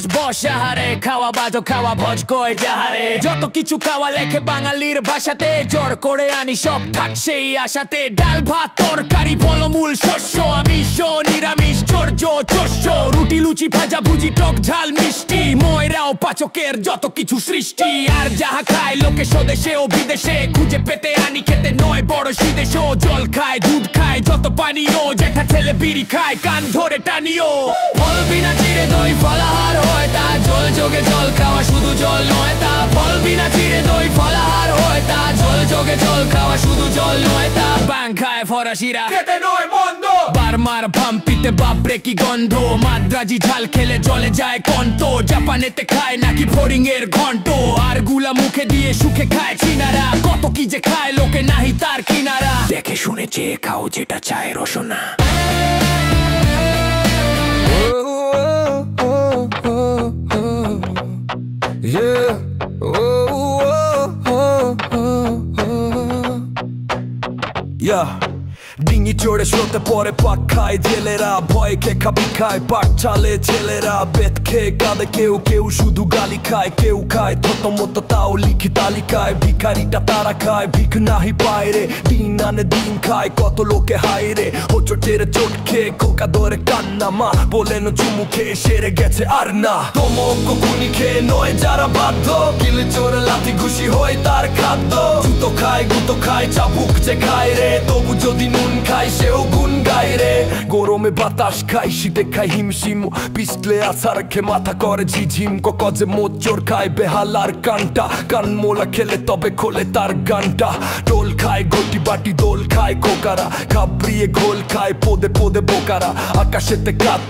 দেশ বসাহারে খাওয়া বাজো খাওয়া ভোজ কয় যাহারে যত কিছু খাওয়া লেখে বাঙালির ভাষাতে জোর করে আনি সব থাক সেই আশাতে ডাল ভাত তরকারি ফলমূল শস্য আমিষ নিরামিষ চর্য চস্য রুটি লুচি ভাজা ভুজি টক ঝাল মিষ্টি ময়রাও পাচকের যত কিছু সৃষ্টি আর যাহা খায় লোকে স্বদেশে ও বিদেশে খুঁজে পেতে আনি খেতে নয় বড় সিদেশ জল খায় দুধ খায় যত পানীয় যেটা ছেলে বিড়ি খায় কান ধরে টানিও ফল বিনা চিড়ে দই ফলাহার হয় তা জল যোগে জল খাওয়া শুধু জল নয় তা ফল বিনা চিড়ে দই ফলাহার হয় তা জল যোগে জল খাওয়া শুধু জল নয় তা বাং খায় ফরাসিরা খেতে নয় মন্দ বারমার ভাম্পিতে বাপরে কি গন্ধ মাদ্রাজি ঝাল খেলে জলে যায় কন্ত জাপানেতে খায় নাকি ফড়িং এর ঘন্ট আর গুলা মুখে দিয়ে সুখে খায় চিনারা কত কি যে খায় লোকে নাহি তার কিনারা দেখে শুনে চেয়ে খাও যেটা চায় রসনা Yeah. Yeah. ডিঙি চড়ে স্রোতে পরে পাক খায় জেলেরা ভয় খেয়ে খাবি খায় পাক চালে ছেলেরা বেত খেয়ে কাঁদে কেউ কেউ শুধু গালি খায় কেউ খায় থত মতো তাও লিখি তালিকায় ভিখারিটা তারা খায় ভিখ নাহি পায় রে দিন আনে দিন খায় কত লোকে হায় রে হোঁচটের চোট খেয়ে খোকা ধরে কান্না মা বলেন চুমু খেয়ে সেরে গেছে আর না তোমক খুনি খেয়ে নয় যারা বাধ্য কিলে চোরে লাথি ঘুষি হয় তার খাদ্য জুতো খায় গুতো খায় চাবুক যে খায় রে তবু যদি নুন খাই সেও গুন গায় রে গরমে বাতাস খাই শীতে খাই হিমশিম পিছলে আছার খে মাথা করে ঝিঝিম কজে মোচর খায় বেহালার কানটা কান মোলা খেলে তবে খোলে তার গানটা টোল খায় গটি বাটি দোল খায় কোকারা খাবড়িয়ে ঘোল খায় পদে পদে বোকারা আকাশেতে কাত